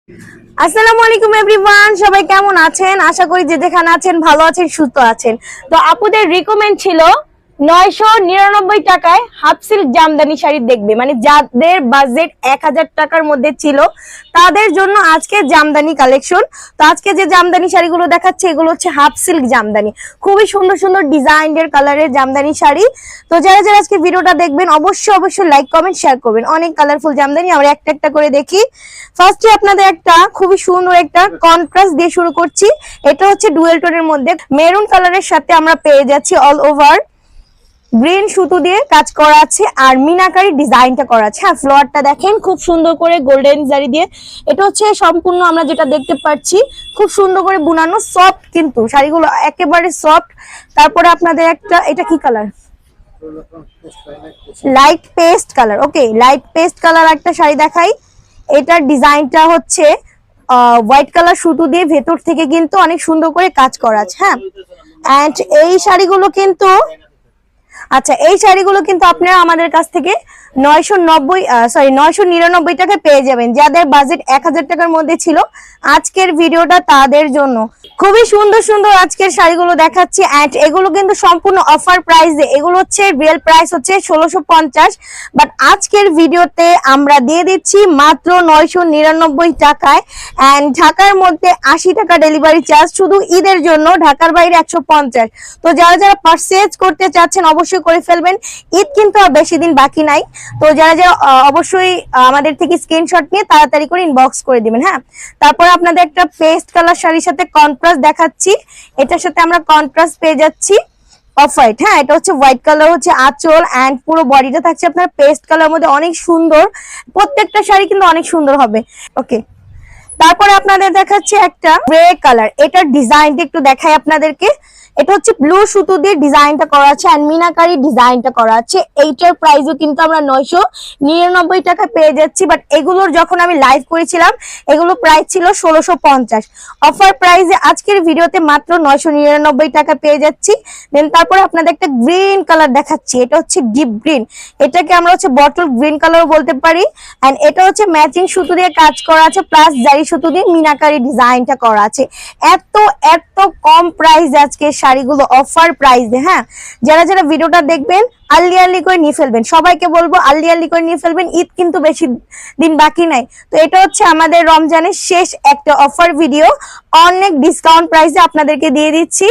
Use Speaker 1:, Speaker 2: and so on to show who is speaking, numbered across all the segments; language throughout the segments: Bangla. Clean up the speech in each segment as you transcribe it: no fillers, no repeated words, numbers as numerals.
Speaker 1: আসসালামু আলাইকুম এভরিওয়ান, সবাই কেমন আছেন? আশা করি যে যেখানে আছেন ভালো আছেন, সুস্থ আছেন। তো আপুদের রিকমেন্ড ছিল 999 টাকায় হাফ সিল্ক জামদানি শাড়ি দেখবে, মানে যাদের বাজেট 1000 টাকার মধ্যে ছিল তাদের জন্য আজকে জামদানি কালেকশন। তো আজকে যে জামদানি শাড়িগুলো দেখাচ্ছে এগুলো হচ্ছে হাফ সিল্ক জামদানি, খুবই সুন্দর সুন্দর ডিজাইনের কালারের জামদানি শাড়ি। তো যারা যারা আজকে ভিডিওটা দেখবেন অবশ্যই লাইক কমেন্ট শেয়ার করবেন। অনেক কালারফুল জামদানি আমরা একটা একটা করে দেখি। ফার্স্টে আপনাদের একটা খুবই সুন্দর একটা কন্ট্রাস্ট দিয়ে শুরু করছি। এটা হচ্ছে ডুয়েল টোনের মধ্যে মেরুন কালারের সাথে আমরা পেয়ে যাচ্ছি অল ওভার গ্রিন সুতো দিয়ে কাজ করা আছে আর মিনাকারি ডিজাইনটা করা আছে। হ্যাঁ, ফ্লোয়ারটা দেখেন খুব সুন্দর করে গোল্ডেন জারি দিয়ে, এটা হচ্ছে সম্পূর্ণ আমরা যেটা দেখতে পাচ্ছি খুব সুন্দর করে বুনানো, সফট কিন্তু শাড়িগুলো একেবারে সফট। তারপরে আপনাদের একটা, এটা কি colour? Light paste colour. Okay, light paste colour একটা শাড়ি দেখাই। এটার ডিজাইনটা হচ্ছে হোয়াইট কালার সুতো দিয়ে ভেতর থেকে কিন্তু অনেক সুন্দর করে কাজ করা আছে। হ্যাঁ, এন্ড এই শাড়িগুলো কিন্তু এই শাড়িগুলো কিন্তু আপনারা আমাদের কাছ থেকে 999 টাকায় পেয়ে যাবেন। যাদের বাজেট 1000 টাকার মধ্যে ছিল আজকের ভিডিওটা তাদের জন্য। খুবই সুন্দর সুন্দর আজকের শাড়িগুলো দেখাচ্ছি এন্ড এগুলো কিন্তু সম্পূর্ণ অফার প্রাইসে। এগুলো হচ্ছে রিয়েল প্রাইস হচ্ছে 1650, বাট আজকের ভিডিওতে আমরা দিয়ে দিচ্ছি মাত্র 999 টাকায় এন্ড ঢাকার মধ্যে 80 টাকা ডেলিভারি চার্জ, শুধু ঈদের জন্য। ঢাকার বাইরে 150। তো যারা যারা পারচেজ করতে চাচ্ছেন অবশ্যই করে ফেলবেন, ঈদ কিন্তু আর বেশি দিন বাকি নাই। তো যারা যারা অবশ্যই আমাদের থেকে স্ক্রিনশট নিয়ে তাড়াতাড়ি করে ইনবক্স করে দিবেন। হ্যাঁ, তারপর আপনাদের একটা পেস্ট কালার শাড়ির সাথে কন্ট্রাস্ট দেখাচ্ছি। এটার সাথে আমরা কন্ট্রাস্ট পেয়ে যাচ্ছি অফ হোয়াইট। হ্যাঁ, এটা হচ্ছে হোয়াইট কালার হচ্ছে আঁচল এন্ড পুরো বডিটা থাকছে আপনার পেস্ট কালার মধ্যে, অনেক সুন্দর। প্রত্যেকটা শাড়ি কিন্তু অনেক সুন্দর হবে। ওকে, তারপরে আপনাদের দেখাচ্ছে একটা গ্রে কালার। এটার ডিজাইনটা একটু দেখাই আপনাদেরকে। এটা হচ্ছে ব্লু সুতো দিয়ে ডিজাইনটা করা আছে আর মিনাকারি ডিজাইনটা করা আছে। এইটার প্রাইসও কিন্তু আমরা 999 টাকা পেয়ে যাচ্ছি, বাট এগুলোর যখন আমি লাইভ করেছিলাম এগুলো প্রাইস ছিল 1650। অফার প্রাইসে আজকের ভিডিওতে মাত্র 999 টাকা পেয়ে যাচ্ছি। দেন তারপরে আপনাদের একটা গ্রিন কালার দেখাচ্ছি। এটা হচ্ছে ডিপ গ্রিন, এটাকে আমরা হচ্ছে বটল গ্রিন কালারও বলতে পারি। এন্ড এটা হচ্ছে ম্যাচিং সুতো দিয়ে কাজ করা আছে প্লাস জারি সুতো দিয়ে মিনাকারি ডিজাইনটা করা আছে। এত এত কম প্রাইস আজকে শাড়িগুলো অফার প্রাইসে। হ্যাঁ, যারা যারা ভিডিওটা দেখবেন আর্লি আর্লি করে নিয়ে ফেলবেন, সবাইকে বলবো আর্লি আর্লি করে নিয়ে ফেলবেন, ঈদ কিন্তু বেশি দিন বাকি নাই। তো এটা হচ্ছে আমাদের রমজানের শেষ একটা অফার ভিডিও, অনেক ডিসকাউন্ট প্রাইসে আপনাদেরকে দিয়ে দিচ্ছি।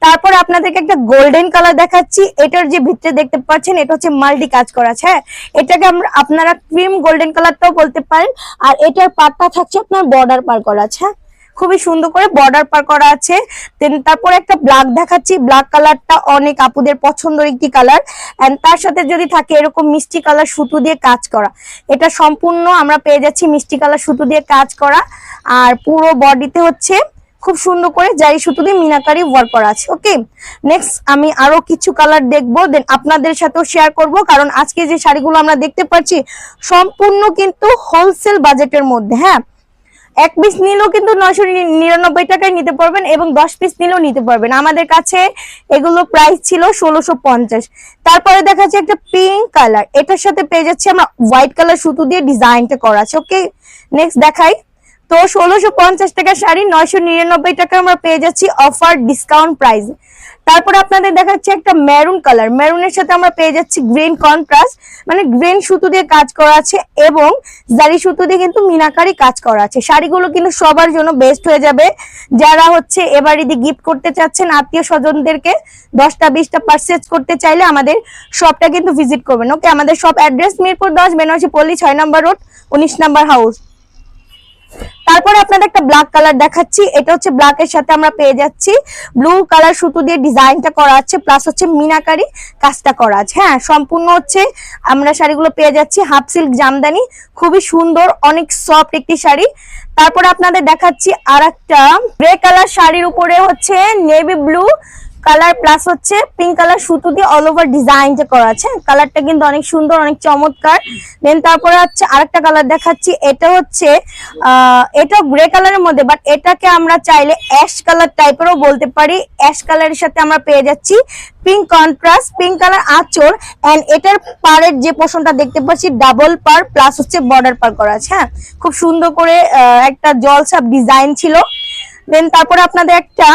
Speaker 1: তারপর আপনাদেরকে একটা গোল্ডেন কালার দেখাচ্ছি। এটার যে ভিতরে দেখতে পাচ্ছেন এটা হচ্ছে মাল্টি কাজ করা আছে। হ্যাঁ, এটাকে আপনারা ক্রিম গোল্ডেন কালারটাও বলতে পারেন। আর এটার পাটটা থাকছে আপনার বর্ডার পার করা আছে। হ্যাঁ, খুবই সুন্দর করে বর্ডার পার করা আছে। দেন তারপরে একটা ব্ল্যাক দেখাচ্ছি। ব্ল্যাক কালারটা অনেক আপুদের পছন্দের একটি কালার এন্ড তার সাথে যদি থাকে এরকম মিষ্টি কালার সুতো দিয়ে কাজ করা, এটা সম্পূর্ণ আমরা পেয়ে যাচ্ছি মিষ্টি কালার সুতো দিয়ে কাজ করা। আর পুরো বডিতে হচ্ছে খুব সুন্দর করে জারি সুতো দিয়ে মিনাকারি ওয়ার্ক করা আছে। ওকে, নেক্সট আমি আরো কিছু কালার দেখবো, দেন আপনাদের সাথেও শেয়ার করব, কারণ আজকে যে শাড়িগুলো আমরা দেখতে পাচ্ছি সম্পূর্ণ কিন্তু হোলসেল বাজেটের মধ্যে। হ্যাঁ, এক পিস নিলেও কিন্তু 999 টাকায় নিতে পারবেন এবং 10 পিস নিলেও নিতে পারবেন। আমাদের কাছে এগুলো প্রাইস ছিল 1650। তারপরে দেখা যাচ্ছে একটা পিঙ্ক কালার, এটার সাথে পেয়ে যাচ্ছে আমরা হোয়াইট কালার সুতো দিয়ে ডিজাইনটা করা আছে। ওকে, নেক্সট দেখাই। তো 1650 টাকার শাড়ি 999 টাকা আমরা পেয়ে যাচ্ছি অফার ডিসকাউন্ট প্রাইস। তারপরে আপনাদের দেখাচ্ছি একটা মেরুন কালার, মেরুনের সাথে আমরা পেয়ে যাচ্ছি গ্রিন কন্ট্রাস্ট, মানে গ্রিন সুতো দিয়ে কাজ করা আছে এবং জারি সুতো দিয়ে কিন্তু মিনাকারি কাজ করা আছে। শাড়িগুলো কিন্তু সবার জন্য বেস্ট হয়ে যাবে। যারা হচ্ছে এবার ঈদে গিফট করতে চাচ্ছেন আত্মীয় স্বজনদেরকে 10টা 20টা পারচেজ করতে চাইলে আমাদের শপটা কিন্তু ভিজিট করবেন। ওকে, আমাদের শপ অ্যাড্রেস মিরপুর 10 বেনারসি পল্লী 6 নম্বর রোড 19 নম্বর হাউস। তারপরে আপনাদের একটা ব্ল্যাক কালার দেখাচ্ছি। এটা হচ্ছে ব্ল্যাকের সাথে আমরা পেয়ে যাচ্ছি ব্লু কালার সুতো দিয়ে ডিজাইনটা করা আছে প্লাস হচ্ছে মিনাকারি কাজটা করা আছে। হ্যাঁ, সম্পূর্ণ হচ্ছে আমরা শাড়িগুলো পেয়ে যাচ্ছি হাফ সিল্ক জামদানি, খুবই সুন্দর অনেক সফট একটি শাড়ি। তারপরে আপনাদের দেখাচ্ছি আর একটা গ্রে কালার শাড়ির উপরে হচ্ছে নেভি ব্লু কালার প্লাস হচ্ছে পিঙ্ক কালার সুতো দিয়ে অল ওভার ডিজাইনটা করা আছে। কালারটা কিন্তু অনেক সুন্দর, অনেক চমৎকার। দেন তারপরে হচ্ছে আরেকটা কালার দেখাচ্ছি, এটা হচ্ছে এটা গ্রে কালারের মধ্যে, বাট এটাকে আমরা চাইলে অ্যাশ কালার টাইপেরও বলতে পারি। অ্যাশ কালারের সাথে আমরা পেয়ে যাচ্ছি পিঙ্ক কন্ট্রাস্ট, পিঙ্ক কালার আঁচড়, এন্ড এটার পাড়ের যে পোর্শনটা দেখতে পাচ্ছি ডাবল পার প্লাস হচ্ছে বর্ডার পার করা আছে। হ্যাঁ, খুব সুন্দর করে একটা জলছাপ ডিজাইন ছিল। দেন তারপরে আপনাদের একটা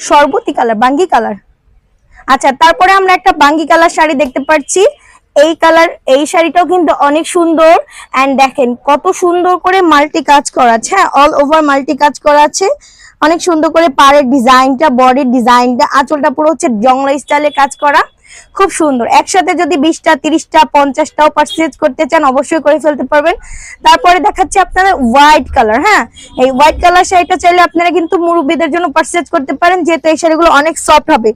Speaker 1: সরবতি কালার, বাঙ্গি কালার। আচ্ছা, তারপরে আমরা একটা বাঙ্গি কালার শাড়ি দেখতে পাচ্ছি। এই শাড়িটাও কিন্তু অনেক সুন্দর, এন্ড দেখেন কত সুন্দর করে মাল্টি কাজ করা আছে। হ্যাঁ, অল ওভার মাল্টি কাজ করা আছে, অনেক সুন্দর করে পাড়ের ডিজাইনটা, বডির ডিজাইনটা, আঁচলটা পুরো হচ্ছে জংলা স্টাইলে কাজ করা, খুব সুন্দর। একসাথে যদি 20টা 30টা 50টাও পারচেজ করতে চান অবশ্যই করে ফেলতে পারবেন। তারপরে দেখাচ্ছি আপনারা হোয়াইট কালার। হ্যাঁ, এই হোয়াইট কালার শাড়িটা চাইলে আপনারা কিন্তু মুরব্বীদের জন্য পারচেজ করতে পারেন, যেহেতু এই শাড়িগুলো অনেক সফট হবে,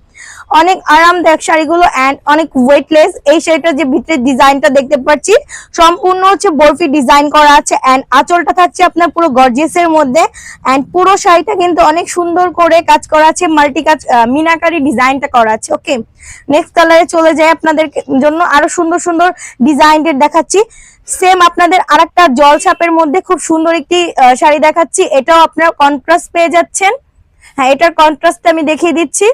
Speaker 1: অনেক আরামদায়ক শাড়িগুলো, এন্ড অনেক ওয়েটলেস। এই শাড়িটার যে ভিতরে ডিজাইনটা দেখতে পাচ্ছি সম্পূর্ণ হচ্ছে বরফি ডিজাইন করা আছে, এন্ড আঁচলটা থাকছে আপনার পুরো গর্জিয়াসের মধ্যে, এন্ড পুরো শাড়িটা কিন্তু অনেক সুন্দর করে কাজ করা আছে, মাল্টি কাজ মিনাকারি ডিজাইনটা করা আছে। ওকে, নেক্সট কালারে চলে যায়। আপনাদের জন্য আরো সুন্দর সুন্দর ডিজাইনের দেখাচ্ছি। সেম আপনাদের আরেকটা জল ছাপের মধ্যে খুব সুন্দর একটি শাড়ি দেখাচ্ছি, এটাও আপনারা কন্ট্রাস্ট পেয়ে যাচ্ছেন। হ্যাঁ, এটার কন্ট্রাস্ট আমি দেখিয়ে দিচ্ছি।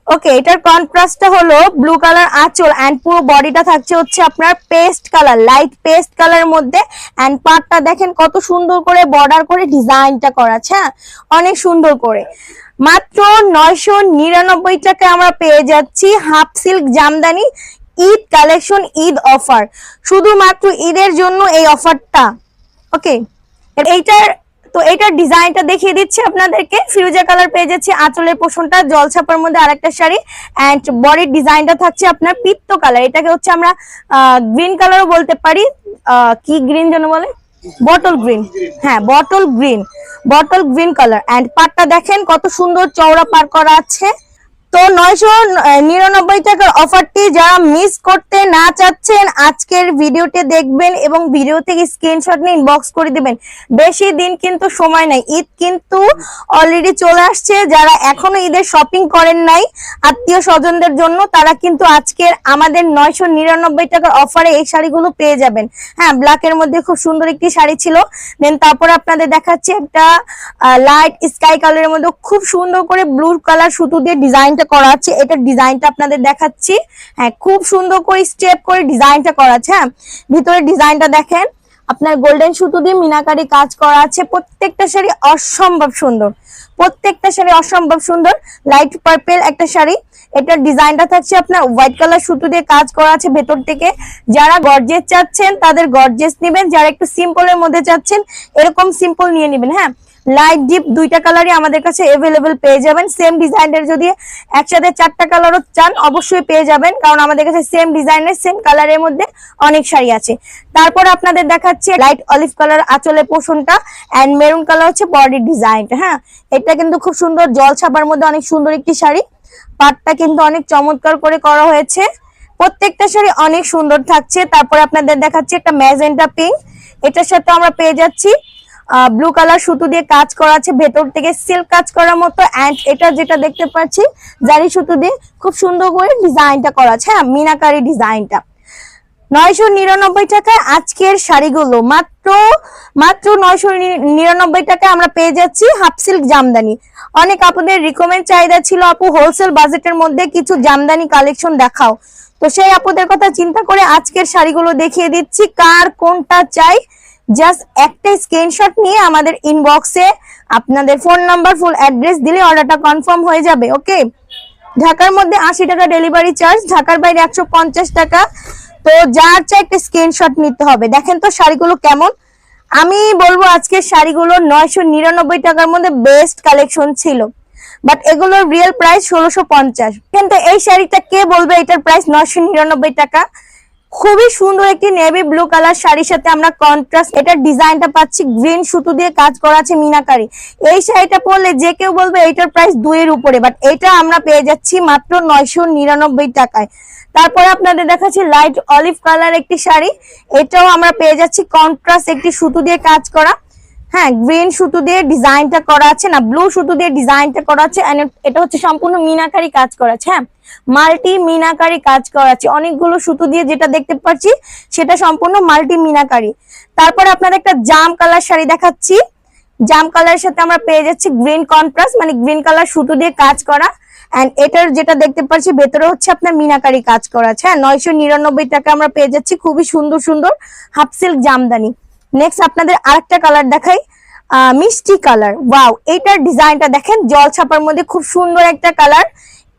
Speaker 1: ওকে, এটার কন্ট্রাস্টটা হলো ব্লু কালার আঁচল, এন্ড পুরো বডিটা থাকছে হচ্ছে আপনার পেস্ট কালার, লাইট পেস্ট কালারের মধ্যে, এন্ড পাটটা দেখেন কত সুন্দর করে বর্ডার করে ডিজাইনটা করা আছে। হ্যাঁ, অনেক সুন্দর করে। মাত্র 999 টাকায় আমরা পেয়ে যাচ্ছি half silk Jamdani Eid collection, Eid offer, শুধুমাত্র ঈদের জন্য এই অফারটা। ওকে, এইটার ডিজাইনটা দেখিয়ে দিচ্ছি আপনাদেরকে। ফিরোজা কালার পেয়ে যাচ্ছি আঁচলের পোর্শনটা, জলছাপার মধ্যে আরেকটা শাড়ি, এন্ড বডির ডিজাইনটা থাকছে আপনার পিত্ত কালার। এটাকে হচ্ছে আমরা গ্রিন কালারও বলতে পারি। কি গ্রিন যেন বলে, বটল গ্রিন। হ্যাঁ, বটল গ্রিন কালার, এন্ড পাটটা দেখেন কত সুন্দর চওড়া পার করা আছে। তো 999 টাকার অফারটি যারা মিস করতে না চাচ্ছেন আজকের ভিডিওতে দেখবেন এবং ভিডিও থেকে স্ক্রিনশট নিয়ে ইনবক্স করে দিবেন। বেশি দিন কিন্তু সময় নাই, ঈদ কিন্তু অলরেডি চলে আসছে। যারা এখনো ঈদের শপিং করেন নাই আত্মীয় স্বজনদের জন্য, তারা কিন্তু আজকের আমাদের 999 টাকার অফারে এই শাড়িগুলো পেয়ে যাবেন। হ্যাঁ, ব্ল্যাকের মধ্যে খুব সুন্দর একটি শাড়ি ছিল। দেন তারপরে আপনাদের দেখাচ্ছি একটা লাইট স্কাই কালারের মধ্যে খুব সুন্দর করে ব্লু কালার সুতো দিয়ে ডিজাইনটা করা আছে। এটার ডিজাইনটা আপনাদের দেখাচ্ছি। হ্যাঁ, খুব সুন্দর করে স্টেপ করে ডিজাইনটা করা আছে। হ্যাঁ, ভিতরে ডিজাইনটা দেখেন আপনার গোল্ডেন সুতো দিয়ে মিনাকারি কাজ করা আছে। প্রত্যেকটা শাড়ি অসম্ভব সুন্দর, প্রত্যেকটা শাড়ি অসম্ভব সুন্দর। লাইট পার্পল একটা শাড়ি, এটার ডিজাইনটা থাকছে আপনার হোয়াইট কালার সুতো দিয়ে কাজ করা আছে ভেতর থেকে। যারা গর্জিয়াস চাচ্ছেন তাদের গর্জিয়াস নেবেন, যারা একটু সিম্পলের মধ্যে চাচ্ছেন এরকম সিম্পল নিয়ে নেবেন। হ্যাঁ, লাইট ডিপ দুইটা কালারই আমাদের কাছে अवेलेबल পেয়ে যাবেন। সেম ডিজাইনের যদি একসাথে 4টা কালারও চান অবশ্যই পেয়ে যাবেন, কারণ আমাদের কাছে সেম ডিজাইনের সেম কালারের মধ্যে অনেক শাড়ি আছে। তারপর আপনাদের দেখাচ্ছি লাইট অলিভ কালার আঁচলের পোর্শনটা, এন্ড মেরুন কালার হচ্ছে বডির ডিজাইনটা। হ্যাঁ, এটা কিন্তু খুব সুন্দর জল ছাপার মধ্যে অনেক সুন্দর একটি শাড়ি। পাটটা কিন্তু অনেক চমৎকার করে করা হয়েছে, প্রত্যেকটা শাড়ি অনেক সুন্দর থাকছে। তারপর আপনাদের দেখাচ্ছি একটা ম্যাজেন্টা পিঙ্ক, এটার সাথে আমরা পেয়ে যাচ্ছি ব্লু কালার সুতো দিয়ে কাজ করা আছে, ভেতর থেকে সিল্ক কাজ করার মতো। এন্ড এটা যেটা দেখতে পাচ্ছি জারি সুতো দিয়ে খুব সুন্দর করে ডিজাইনটা করা আছে। হ্যাঁ, মিনাকারি ডিজাইনটা। 999 টাকায় আজকের শাড়িগুলো মাত্র 999 টাকায় আমরা পেয়ে যাচ্ছি হাফ সিল্ক জামদানি। অনেক আপনাদের রিকমেন্ড চাহিদা ছিল আপু হোলসেল বাজেটের মধ্যে কিছু জামদানি কালেকশন দেখাও, তো সেই আপুদের কথা চিন্তা করে আজকের শাড়িগুলো দেখিয়ে দিচ্ছি। কার কোনটা চাই জাস্ট একটা স্ক্রিনশট নিয়ে আমাদের ইনবক্সে আপনাদের ফোন নাম্বার ফুল অ্যাড্রেস দিলে অর্ডারটা কনফার্ম হয়ে যাবে। ওকে, ঢাকার মধ্যে 80 টাকা ডেলিভারি চার্জ, ঢাকার বাইরে 150 টাকা। তো যার চাই একটা স্ক্রিনশট নিতে হবে। দেখেন তো শাড়িগুলো কেমন। আমি বলবো আজকের শাড়িগুলো 999 টাকার মধ্যে বেস্ট কালেকশন ছিল, বাট এগুলোর রিয়েল প্রাইস 1650। কিন্তু এই শাড়িটা কে বলবে এটার প্রাইস 999 টাকা। খুবই সুন্দর একটি নেভি ব্লু কালার শাড়ির সাথে আমরা কন্ট্রাস্ট এটার ডিজাইনটা পাচ্ছি, গ্রিন সুতো দিয়ে কাজ করা আছে মিনাকারি। এই শাড়িটা পরলে যে কেউ বলবে এটার প্রাইস 2 এর উপরে, বাট এটা আমরা পেয়ে যাচ্ছি মাত্র 999 টাকায়। তারপরে আপনাদের দেখাচ্ছি লাইট অলিভ কালার একটি শাড়ি, এটাও আমরা পেয়ে যাচ্ছি কন্ট্রাস্ট একটি সুতো দিয়ে কাজ করা। হ্যাঁ, গ্রিন সুতো দিয়ে ডিজাইনটা করা আছে, না ব্লু সুতো দিয়ে ডিজাইনটা করা আছে, এটা হচ্ছে সম্পূর্ণ মিনাকারি কাজ করা আছে। হ্যাঁ, মাল্টি মিনাকারি কাজ করা আছে, অনেকগুলো সুতো দিয়ে যেটা দেখতে পাচ্ছি সেটা সম্পূর্ণ মাল্টি মিনাকারি। তারপর আপনাদের একটা জাম কালার শাড়ি দেখাচ্ছি। জাম কালারের সাথে আমরা পেয়ে যাচ্ছি গ্রিন কন্ট্রাস্ট, মানে গ্রিন কালার সুতো দিয়ে কাজ করা। এন্ড এটার যেটা দেখতে পাচ্ছি ভেতরে হচ্ছে আপনার মিনাকারি কাজ করা আছে। হ্যাঁ, 999 টাকা আমরা পেয়ে যাচ্ছি খুবই সুন্দর সুন্দর হাফ সিল্ক জামদানি। নেক্সট আপনাদের আরেকটা কালার দেখাই, মিষ্টি কালার। ওয়াও, এইটার ডিজাইনটা দেখেন, জল ছাপার মধ্যে খুব সুন্দর একটা কালার।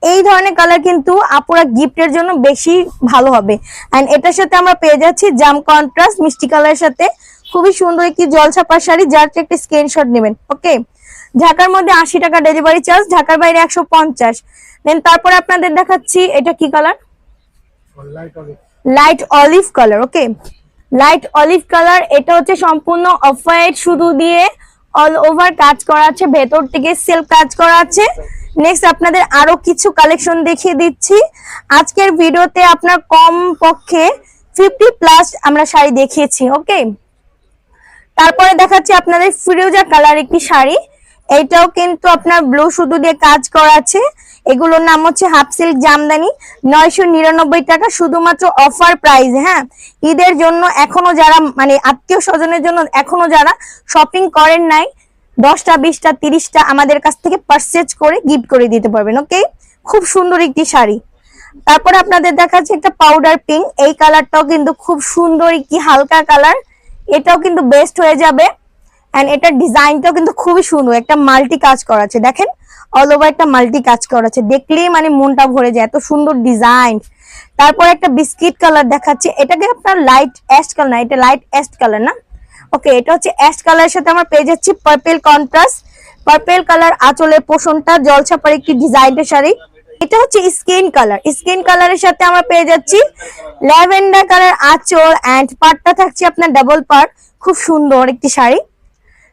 Speaker 1: এই ধরনের কালার কিন্তু আপুরা গিফটের জন্য বেশি ভালো হবে। এন্ড এটার সাথে আমরা পেয়ে যাচ্ছি জাম কন্ট্রাস্ট মিষ্টি কালারের সাথে খুবই সুন্দর একটি জল ছাপার শাড়ি, যার একটা স্ক্রিনশট নেবেন। ওকে, ঢাকার মধ্যে 80 টাকা ডেলিভারি চার্জ, ঢাকার বাইরে 150। দেন তারপরে আপনাদের দেখাচ্ছি এটা কি colour, light olive colour. Okay, light olive colour, এটা হচ্ছে সম্পূর্ণ অফ হোয়াইট সুতো দিয়ে অল ওভার কাজ করা আছে, ভেতর থেকে সিল্ক কাজ করা আছে। নেক্সট আপনাদের আরো কিছু কালেকশন দেখিয়ে দিচ্ছি। আজকের ভিডিওতে আপনার কম পক্ষে 50+ আমরা শাড়ি দেখিয়েছি। ওকে, তারপরে দেখাচ্ছি আপনাদের ফিরোজা কালার একটি শাড়ি, এইটাও কিন্তু আপনার ব্লু সুতো দিয়ে কাজ করা আছে। এগুলোর নাম হচ্ছে হাফ সিল্ক জামদানি, 999 টাকা শুধুমাত্র অফার প্রাইস। হ্যাঁ, ঈদের জন্য এখনো যারা মানে আত্মীয় স্বজনের জন্য এখনো যারা শপিং করেন নাই, 10টা 20টা 30টা আমাদের কাছ থেকে পারচেজ করে গিফট করে দিতে পারবেন। ওকে, খুব সুন্দর একটি শাড়ি। তারপরে আপনাদের দেখাচ্ছে একটা পাউডার পিঙ্ক, এই কালারটাও কিন্তু খুব সুন্দর একটি হালকা কালার, এটাও কিন্তু বেস্ট হয়ে যাবে। এন্ড এটার ডিজাইনটাও কিন্তু খুবই সুন্দর, একটা মাল্টি কাজ করা আছে, দেখেন অল ওভার একটা মাল্টি কাজ করা আছে, দেখলেই মানে মনটা ভরে যায়, এত সুন্দর ডিজাইন। তারপর একটা বিস্কিট কালার দেখাচ্ছে, এটাকে আপনার লাইট অ্যাশ কালার না, এটা লাইট অ্যাশ কালার না। ওকে, এটা হচ্ছে অ্যাশ কালারের সাথে আমরা পেয়ে যাচ্ছি পার্পল কন্ট্রাস্ট, পার্পল কালার আঁচলের পোষণটা জলছাপার একটি ডিজাইনের শাড়ি। এটা হচ্ছে স্কিন কালার, স্কিন কালারের সাথে আমরা পেয়ে যাচ্ছি ল্যাভেন্ডার কালার আঁচল, এন্ড পাড়টা থাকছে আপনার ডাবল পাড়, খুব সুন্দর একটি শাড়ি।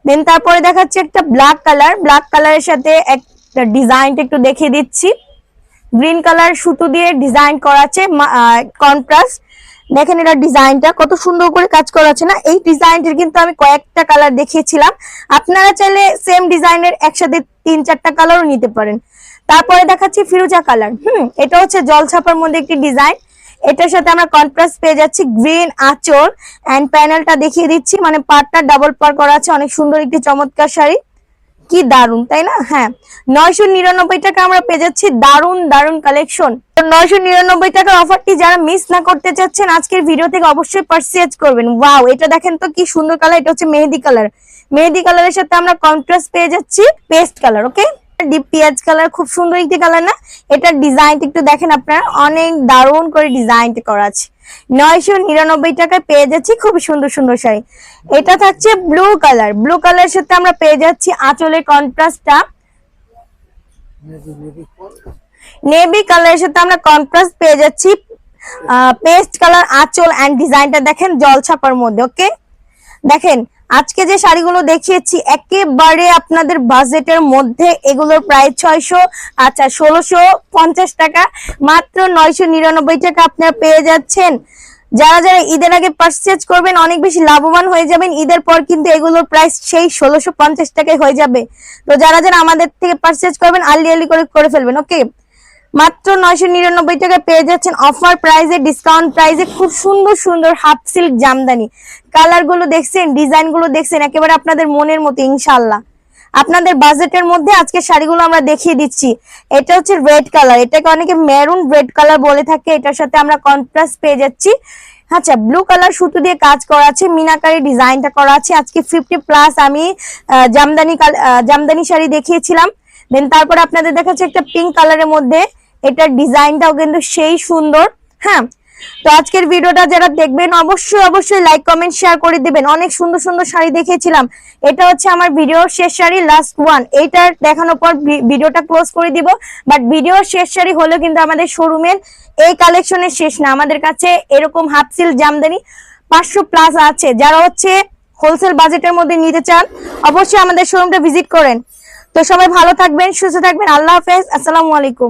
Speaker 1: দেন তারপরে দেখাচ্ছি একটা ব্ল্যাক কালার, ব্ল্যাক কালারের সাথে একটা ডিজাইনটা একটু দেখিয়ে দিচ্ছি, গ্রিন কালার সুতো দিয়ে ডিজাইন করা আছে কন্ট্রাস্ট। দেখেন এটা ডিজাইনটা কত সুন্দর করে কাজ করা আছে না। এই ডিজাইনটার কিন্তু আমি কয়েকটা কালার দেখিয়েছিলাম, আপনারা চাইলে সেম ডিজাইনের একসাথে 3-4টা কালারও নিতে পারেন। তারপরে দেখাচ্ছি ফিরোজা কালার, এটা হচ্ছে জল ছাপার মধ্যে একটি ডিজাইন, এটার সাথে আমরা কন্ট্রাস্ট পেয়ে যাচ্ছি গ্রিন আঁচল, এন্ড প্যানেলটা দেখিয়ে দিচ্ছি, মানে পাড়টা ডাবল পাড় করা আছে, অনেক সুন্দর একটি চমৎকার শাড়ি, কি দারুন তাই না। হ্যাঁ, 999 টাকা আমরা পেয়ে যাচ্ছি দারুন দারুন কালেকশন। 999 টাকার অফারটি যারা মিস না করতে চাচ্ছেন আজকের ভিডিও থেকে অবশ্যই পারচেজ করবেন। ওয়াও, এটা দেখেন তো কি সুন্দর কালার, এটা হচ্ছে মেহেদি কালার, মেহেদি কালারের সাথে আমরা কন্ট্রাস্ট পেয়ে যাচ্ছি পেস্ট কালার। ওকে, ডিপ পেঁয়াজ কালার, খুব সুন্দর একটি কালার না। এটার ডিজাইনটা একটু দেখেন আপনারা, অনেক দারুণ করে ডিজাইনটা করা আছে। 999 টাকায় পেয়ে যাচ্ছি খুব সুন্দর সুন্দর শাড়ি। এটা থাকছে ব্লু কালার, ব্লু কালারের সাথে আমরা পেয়ে যাচ্ছি আঁচলের কন্ট্রাস্টটা নেভি কালারের সাথে আমরা কন্ট্রাস্ট পেয়ে যাচ্ছি পেস্ট কালার আঁচল, এন্ড ডিজাইনটা দেখেন জল ছাপার মধ্যে। ওকে, দেখেন আজকে যে শাড়িগুলো দেখিয়েছি একেবারে আপনাদের বাজেটের মধ্যে, এগুলোর প্রাইস 1650 টাকা, মাত্র 999 টাকা আপনারা পেয়ে যাচ্ছেন। যারা যারা ঈদের আগে পারচেজ করবেন অনেক বেশি লাভবান হয়ে যাবেন, ঈদের পর কিন্তু এগুলোর প্রাইস সেই 1650 টাকায় হয়ে যাবে। তো যারা যারা আমাদের থেকে পারচেজ করবেন আর্লি করে ফেলবেন। ওকে, মাত্র 999 টাকায় পেয়ে যাচ্ছেন অফার প্রাইসে, ডিসকাউন্ট প্রাইসে খুব সুন্দর সুন্দর হাফ সিল্ক জামদানি। কালার গুলো দেখছেন, ডিজাইন গুলো দেখছেন, একেবারে আপনাদের মনের মতো ইনশাআল্লাহ। আপনাদের বাজেটের মধ্যে আজকে শাড়িগুলো আমরা দেখিয়ে দিচ্ছি। এটা হচ্ছে রেড কালার, এটাকে অনেকে মেরুন রেড কালার বলে থাকে, এটার সাথে আমরা কন্ট্রাস্ট পেয়ে যাচ্ছি। আচ্ছা, ব্লু কালার সুতো দিয়ে কাজ করা আছে, মিনাকারি ডিজাইনটা করা আছে। আজকে 50+ আমি জামদানি শাড়ি দেখিয়েছিলাম। দেন তারপর আপনাদের দেখাচ্ছে একটা পিঙ্ক কালারের মধ্যে, এটার ডিজাইনটাও কিন্তু সেই সুন্দর। হ্যাঁ, তো আজকের ভিডিওটা যারা দেখবেন অবশ্যই লাইক কমেন্ট শেয়ার করে দিবেন। অনেক সুন্দর সুন্দর শাড়ি দেখিয়েছিলাম, এটা হচ্ছে আমার ভিডিওর শেষ শাড়ি, লাস্ট ওয়ান। এইটা দেখানোর পর ভিডিওটা ক্লোজ করে দিব। বাট ভিডিওর শেষ শাড়ি হলেও কিন্তু আমাদের শোরুমের এই কালেকশনের শেষ না, আমাদের কাছে এরকম হাফ সিল্ক জামদানি 500+ আছে। যারা হচ্ছে হোলসেল বাজেটের মধ্যে নিতে চান অবশ্যই আমাদের শোরুমটা ভিজিট করেন। তো সবাই ভালো থাকবেন, সুস্থ থাকবেন, আল্লাহ হাফেজ, আসসালামু আলাইকুম।